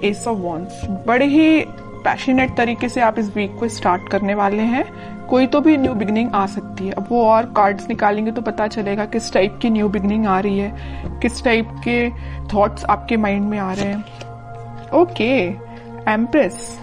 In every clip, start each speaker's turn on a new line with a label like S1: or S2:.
S1: S of wands. बड़े ही passionate तरीके से आप इस वीक को स्टार्ट करने वाले हैं। कोई तो भी न्यू बिगनिंग आ सकती है। अब वो और कार्ड्स निकालेंगे तो पता चलेगा किस टाइप की न्यू बिगनिंग आ रही है, किस टाइप के थॉट्स आपके माइंड में आ रहे हैं। Okay, empress,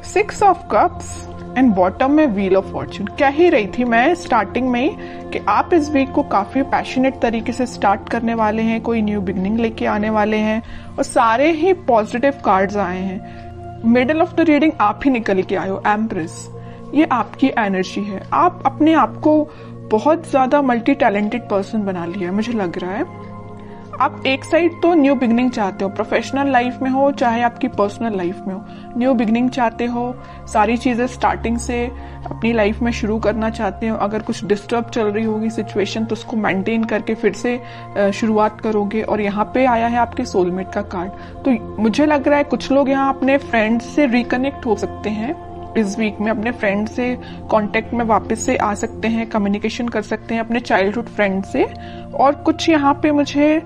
S1: 6 of cups and bottom में व्हील ऑफ फॉर्चून। कह ही रही थी मैं स्टार्टिंग में ही कि आप इस वीक को काफी पैशनेट तरीके से स्टार्ट करने वाले हैं, कोई न्यू बिगनिंग लेके आने वाले हैं, और सारे ही पॉजिटिव कार्ड्स आए हैं। मिडल ऑफ द रीडिंग आप ही निकल के आए हो, एम्प्रेस। ये आपकी एनर्जी है। आप अपने आप को बहुत ज्यादा मल्टी टैलेंटेड पर्सन बना लिया है, मुझे लग रहा है। आप एक साइड तो न्यू बिगनिंग चाहते हो, प्रोफेशनल लाइफ में हो चाहे आपकी पर्सनल लाइफ में हो, न्यू बिगनिंग चाहते हो, सारी चीजें स्टार्टिंग से अपनी लाइफ में शुरू करना चाहते हो। अगर कुछ डिस्टर्ब चल रही होगी सिचुएशन तो उसको मेंटेन करके फिर से शुरुआत करोगे। और यहाँ पे आया है आपके सोलमेट का कार्ड। तो मुझे लग रहा है कुछ लोग यहाँ अपने फ्रेंड्स से रिकनेक्ट हो सकते हैं इस वीक में, अपने फ्रेंड से कांटेक्ट में वापस से आ सकते हैं, कम्युनिकेशन कर सकते हैं अपने चाइल्डहुड फ्रेंड से। और कुछ यहाँ पे मुझे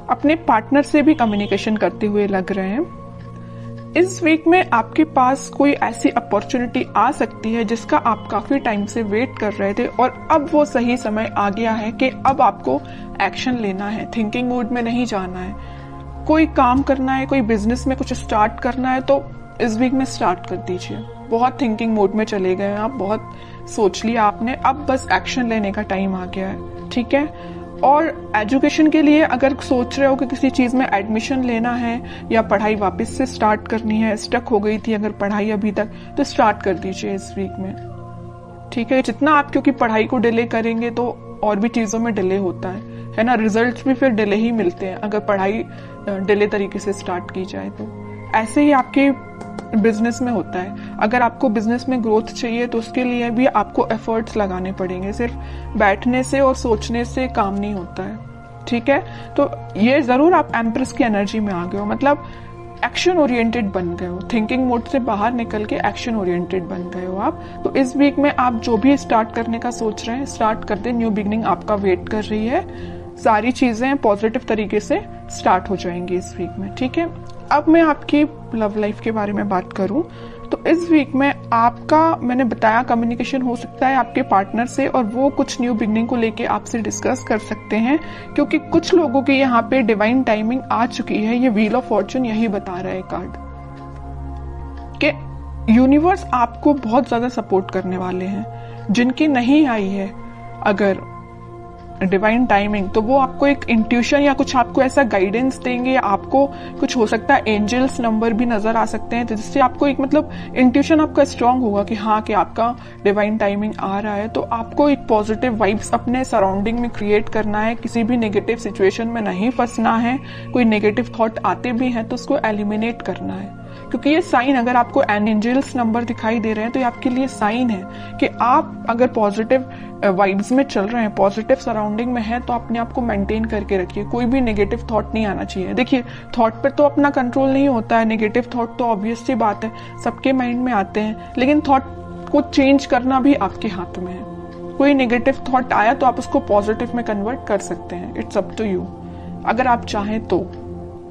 S1: अपने पार्टनर से भी कम्युनिकेशन करते हुए लग रहे हैं। इस वीक में आपके पास कोई ऐसी अपॉर्चुनिटी आ सकती है जिसका आप काफी टाइम से वेट कर रहे थे और अब वो सही समय आ गया है कि अब आपको एक्शन लेना है, थिंकिंग मोड में नहीं जाना है। कोई काम करना है, कोई बिजनेस में कुछ स्टार्ट करना है तो इस वीक में स्टार्ट कर दीजिए। बहुत थिंकिंग मोड में चले गए हैं आप, बहुत सोच लिया आपने, अब बस एक्शन लेने का टाइम आ गया है, ठीक है। और एजुकेशन के लिए अगर सोच रहे हो कि किसी चीज में एडमिशन लेना है या पढ़ाई वापस से स्टार्ट करनी है, स्टक हो गई थी अगर पढ़ाई अभी तक, तो स्टार्ट कर दीजिए इस वीक में, ठीक है। जितना आप क्योंकि पढ़ाई को डिले करेंगे तो और भी चीजों में डिले होता है ना, रिजल्ट्स भी फिर डिले ही मिलते हैं अगर पढ़ाई डिले तरीके से स्टार्ट की जाए तो। ऐसे ही आपके बिजनेस में होता है। अगर आपको बिजनेस में ग्रोथ चाहिए तो उसके लिए भी आपको एफर्ट्स लगाने पड़ेंगे, सिर्फ बैठने से और सोचने से काम नहीं होता है, ठीक है। तो ये जरूर आप एम्प्रेस की एनर्जी में आ गए हो, मतलब एक्शन ओरिएंटेड बन गए हो, थिंकिंग मोड से बाहर निकल के एक्शन ओरिएंटेड बन गए हो आप। तो इस वीक में आप जो भी स्टार्ट करने का सोच रहे हैं स्टार्ट कर दे, न्यू बिगनिंग आपका वेट कर रही है। सारी चीजें पॉजिटिव तरीके से स्टार्ट हो जाएंगी इस वीक में, ठीक है। अब मैं आपकी लव लाइफ के बारे में बात करूं तो इस वीक में आपका, मैंने बताया, कम्युनिकेशन हो सकता है आपके पार्टनर से और वो कुछ न्यू बिगनिंग को लेके आपसे डिस्कस कर सकते हैं, क्योंकि कुछ लोगों की यहाँ पे डिवाइन टाइमिंग आ चुकी है। ये व्हील ऑफ फॉर्चून यही बता रहा है कार्ड कि यूनिवर्स आपको बहुत ज्यादा सपोर्ट करने वाले हैं। जिनकी नहीं आई है अगर डिवाइन टाइमिंग तो वो आपको एक इंट्यूशन या कुछ आपको ऐसा गाइडेंस देंगे, आपको कुछ हो सकता है एंजल्स नंबर भी नजर आ सकते हैं, जिससे आपको एक मतलब इंट्यूशन आपका स्ट्रांग होगा कि हाँ कि आपका डिवाइन टाइमिंग आ रहा है। तो आपको एक पॉजिटिव वाइब्स अपने सराउंडिंग में क्रिएट करना है, किसी भी नेगेटिव सिचुएशन में नहीं फंसना है। कोई नेगेटिव थॉट आते भी हैं तो उसको एलिमिनेट करना है, क्योंकि ये साइन, अगर आपको एंजल्स नंबर दिखाई दे रहे हैं तो ये आपके लिए साइन है कि आप अगर पॉजिटिव वाइब्स में चल रहे हैं, पॉजिटिव सराउंडिंग में है, तो अपने आप को मेंटेन करके रखिए। कोई भी नेगेटिव थॉट नहीं आना चाहिए। देखिए, थॉट पे तो अपना कंट्रोल नहीं होता है, नेगेटिव थॉट तो ऑब्वियस सी बात है सबके माइंड में आते हैं, लेकिन थॉट को चेंज करना भी आपके हाथ में है। कोई नेगेटिव थॉट आया तो आप उसको पॉजिटिव में कन्वर्ट कर सकते हैं, इट्स अप टू यू, अगर आप चाहें तो,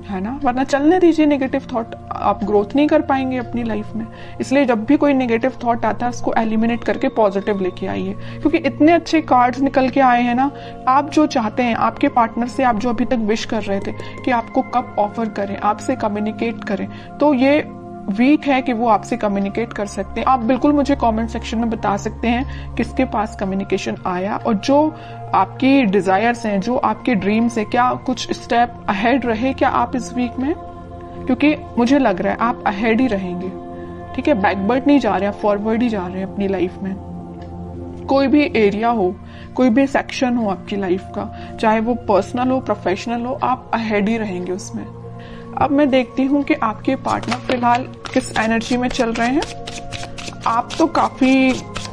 S1: है ना। वरना चलने दीजिए नेगेटिव थॉट, आप ग्रोथ नहीं कर पाएंगे अपनी लाइफ में। इसलिए जब भी कोई नेगेटिव थॉट आता है उसको एलिमिनेट करके पॉजिटिव लेके आइए, क्योंकि इतने अच्छे कार्ड्स निकल के आए हैं ना। आप जो चाहते हैं आपके पार्टनर से, आप जो अभी तक विश कर रहे थे कि आपको कब ऑफर करें, आपसे कम्युनिकेट करें, तो ये वीक है कि वो आपसे कम्युनिकेट कर सकते हैं। आप बिल्कुल मुझे कमेंट सेक्शन में बता सकते हैं किसके पास कम्युनिकेशन आया, और जो आपकी डिजायर्स हैं, जो आपके ड्रीम्स हैं, क्या कुछ स्टेप अहेड रहे क्या आप इस वीक में, क्योंकि मुझे लग रहा है आप अहेड ही रहेंगे, ठीक है। बैकवर्ड नहीं जा रहे हैं, फॉरवर्ड ही जा रहे हैं अपनी लाइफ में। कोई भी एरिया हो, कोई भी सेक्शन हो आपकी लाइफ का, चाहे वो पर्सनल हो, प्रोफेशनल हो, आप अहेड ही रहेंगे उसमें। अब मैं देखती हूँ कि आपके पार्टनर फिलहाल किस एनर्जी में चल रहे हैं। आप तो काफी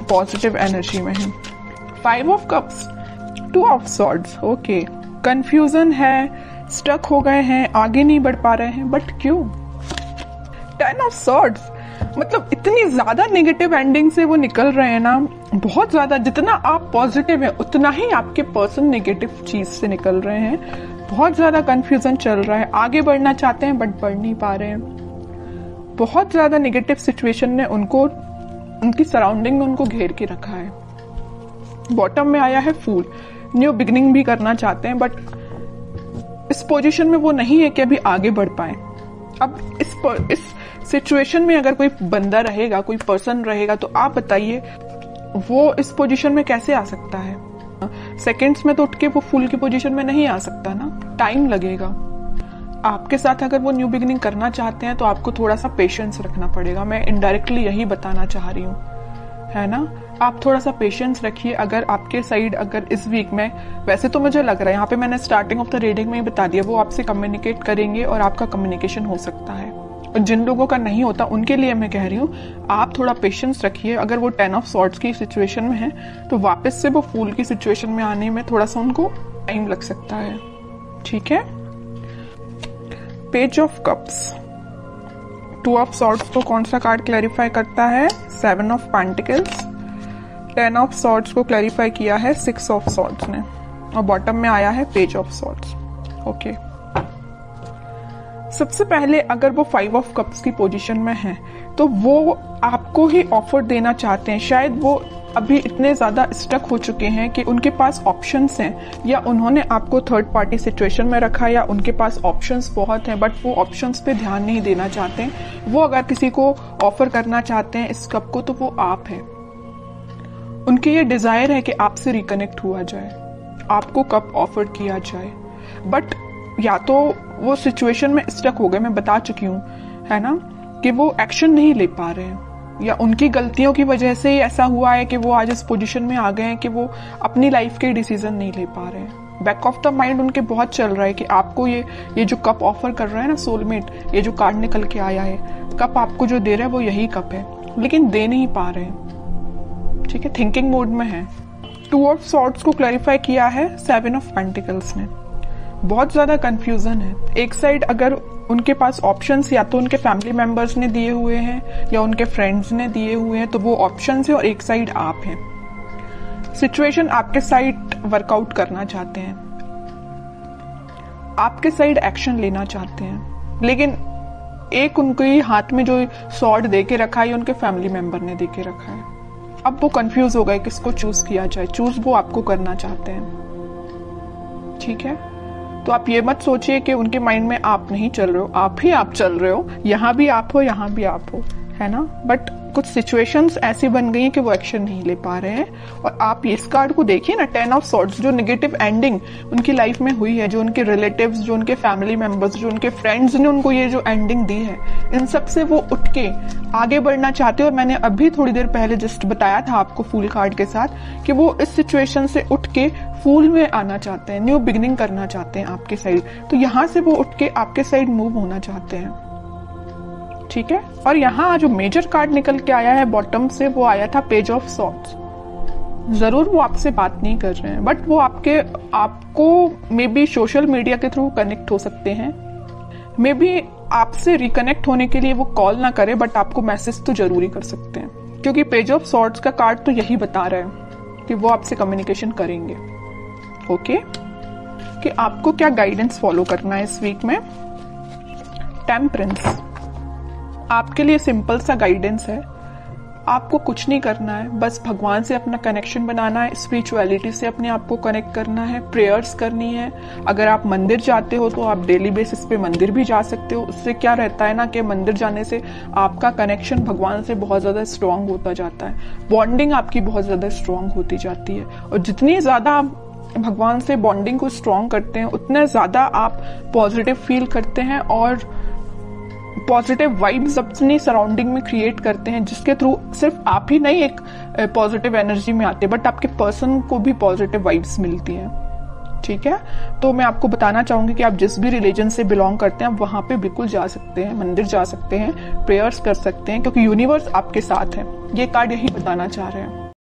S1: पॉजिटिव एनर्जी में हैं। 5 of cups, 2 of swords, okay. Confusion है, स्टक हो गए हैं, आगे नहीं बढ़ पा रहे हैं, बट क्यों? 10 ऑफ सॉर्ड्स, मतलब इतनी ज्यादा नेगेटिव एंडिंग से वो निकल रहे हैं ना, बहुत ज्यादा। जितना आप पॉजिटिव है उतना ही आपके पर्सन नेगेटिव चीज से निकल रहे हैं। बहुत ज्यादा कंफ्यूजन चल रहा है, आगे बढ़ना चाहते हैं बट बढ़ नहीं पा रहे हैं। बहुत ज्यादा नेगेटिव सिचुएशन ने उनको, उनकी सराउंडिंग में उनको घेर के रखा है। बॉटम में आया है फूल, न्यू बिगिनिंग भी करना चाहते हैं बट इस पोजीशन में वो नहीं है कि अभी आगे बढ़ पाए। अब इस सिचुएशन में अगर कोई बंदा रहेगा, कोई पर्सन रहेगा, तो आप बताइए वो इस पोजीशन में कैसे आ सकता है? सेकंड्स में तो उठ के वो फूल की पोजीशन में नहीं आ सकता ना, टाइम लगेगा। आपके साथ अगर वो न्यू बिगिनिंग करना चाहते हैं तो आपको थोड़ा सा पेशेंस रखना पड़ेगा। मैं इनडायरेक्टली यही बताना चाह रही हूँ, है ना। आप थोड़ा सा पेशेंस रखिए। अगर आपके साइड अगर इस वीक में, वैसे तो मुझे लग रहा है यहाँ पे मैंने स्टार्टिंग ऑफ द रीडिंग में ही बता दिया, वो आपसे कम्युनिकेट करेंगे और आपका कम्युनिकेशन हो सकता है। और जिन लोगों का नहीं होता उनके लिए मैं कह रही हूँ आप थोड़ा पेशेंस रखिए। अगर वो 10 ऑफ सॉर्ड्स की सिचुएशन में है तो वापस से वो फूल की सिचुएशन में आने में थोड़ा सा उनको टाइम लग सकता है, ठीक है। Page of cups, 2 of swords को कौन सा कार्ड क्लैरिफाई करता है? 7 ऑफ पेंटिकल्स। 10 ऑफ सॉर्ड्स को क्लैरिफाई किया है 6 ऑफ सॉर्ड्स ने, और बॉटम में आया है पेज ऑफ सॉर्ड्स। ओके, सबसे पहले अगर वो 5 ऑफ कप्स की पोजीशन में है तो वो आपको ही ऑफर देना चाहते हैं। शायद वो अभी इतने ज्यादा स्टक हो चुके हैं कि उनके पास ऑप्शंस हैं, या उन्होंने आपको थर्ड पार्टी सिचुएशन में रखा, या उनके पास ऑप्शंस बहुत हैं बट वो ऑप्शंस पे ध्यान नहीं देना चाहते। वो अगर किसी को ऑफर करना चाहते हैं इस कप को तो वो आप है। उनकी ये डिजायर है कि आपसे रिकनेक्ट हुआ जाए, आपको कप ऑफर किया जाए, बट या तो वो सिचुएशन में स्टक हो गए, मैं बता चुकी हूँ, है ना, कि वो एक्शन नहीं ले पा रहे हैं, या उनकी गलतियों की वजह से ही ऐसा हुआ है कि वो आज इस पोजीशन में आ गए हैं कि वो अपनी लाइफ के डिसीजन नहीं ले पा रहे हैं। बैक ऑफ द माइंड उनके बहुत चल रहा है कि आपको ये जो कप ऑफर कर रहा है ना सोलमेट, ये जो कार्ड निकल के आया है, कप आपको जो दे रहा है वो यही कप है, लेकिन दे नहीं पा रहे हैं, ठीक है, थिंकिंग मोड में है। 2 ऑफ सॉर्ड्स को क्लैरिफाई किया है 7 ऑफ पेंटिकल्स ने। बहुत ज्यादा कंफ्यूजन है। एक साइड अगर उनके पास ऑप्शंस या तो उनके फैमिली मेंबर्स ने दिए हुए हैं या उनके फ्रेंड्स ने दिए हुए हैं, तो वो ऑप्शंस है, और एक साइड आप हैं। सिचुएशन आपके साइड वर्कआउट करना चाहते हैं, आपके साइड एक्शन लेना चाहते हैं, लेकिन एक उनके हाथ में जो सॉर्ड दे के रखा है उनके फैमिली मेंबर ने दे के रखा है। अब वो कंफ्यूज हो गए किसको चूज किया जाए। चूज वो आपको करना चाहते हैं, ठीक है। तो आप ये मत सोचिए कि उनके माइंड में आप नहीं चल रहे हो, आप ही आप चल रहे हो, यहाँ भी आप हो, यहाँ भी आप हो, है ना। बट कुछ सिचुएशंस ऐसी बन गई हैं कि वो एक्शन नहीं ले पा रहे हैं। और आप इस कार्ड को देखिए ना, 10 ऑफ सॉर्ड्स, जो नेगेटिव एंडिंग उनकी लाइफ में हुई है, जो उनके रिलेटिव्स, जो उनके फैमिली मेंबर्स, जो उनके फ्रेंड्स ने उनको ये जो एंडिंग दी है, इन सब से वो उठ के आगे बढ़ना चाहते हैं। और मैंने अभी थोड़ी देर पहले जस्ट बताया था आपको फूल कार्ड के साथ कि वो इस सिचुएशन से उठ के फूल में आना चाहते हैं, न्यू बिगिनिंग करना चाहते हैं आपके साइड। तो यहाँ से वो उठ के आपके साइड मूव होना चाहते हैं, ठीक है। और यहाँ जो मेजर कार्ड निकल के आया है बॉटम से, वो आया था पेज ऑफ सॉर्ड्स। जरूर वो आपसे बात नहीं कर रहे हैं, बट वो आपको मे बी सोशल मीडिया के थ्रू कनेक्ट हो सकते हैं। मे बी आपसे रिकनेक्ट होने के लिए वो कॉल ना करे, बट आपको मैसेज तो जरूरी कर सकते हैं, क्योंकि पेज ऑफ सॉर्ड्स का कार्ड तो यही बता रहा है कि वो आपसे कम्युनिकेशन करेंगे। ओके, कि आपको क्या गाइडेंस फॉलो करना है इस वीक में। टेम्परेंस आपके लिए सिंपल सा गाइडेंस है। आपको कुछ नहीं करना है, बस भगवान से अपना कनेक्शन बनाना है, स्पिरिचुअलिटी से अपने आप को कनेक्ट करना है, प्रेयर्स करनी है। अगर आप मंदिर जाते हो तो आप डेली बेसिस पे मंदिर भी जा सकते हो। उससे क्या रहता है ना कि मंदिर जाने से आपका कनेक्शन भगवान से बहुत ज्यादा स्ट्रांग होता जाता है, बॉन्डिंग आपकी बहुत ज्यादा स्ट्रांग होती जाती है। और जितनी ज्यादा आप भगवान से बॉन्डिंग को स्ट्रांग करते हैं, उतना ज्यादा आप पॉजिटिव फील करते हैं और पॉजिटिव वाइब्स अपनी सराउंडिंग में क्रिएट करते हैं, जिसके थ्रू सिर्फ आप ही नहीं एक पॉजिटिव एनर्जी में आते, बट आपके पर्सन को भी पॉजिटिव वाइब्स मिलती हैं, ठीक है। तो मैं आपको बताना चाहूंगी कि आप जिस भी रिलीजन से बिलोंग करते हैं आप वहां पे बिल्कुल जा सकते हैं, मंदिर जा सकते हैं, प्रेयर्स कर सकते हैं, क्योंकि यूनिवर्स आपके साथ है। ये कार्ड यही बताना चाह रहे हैं।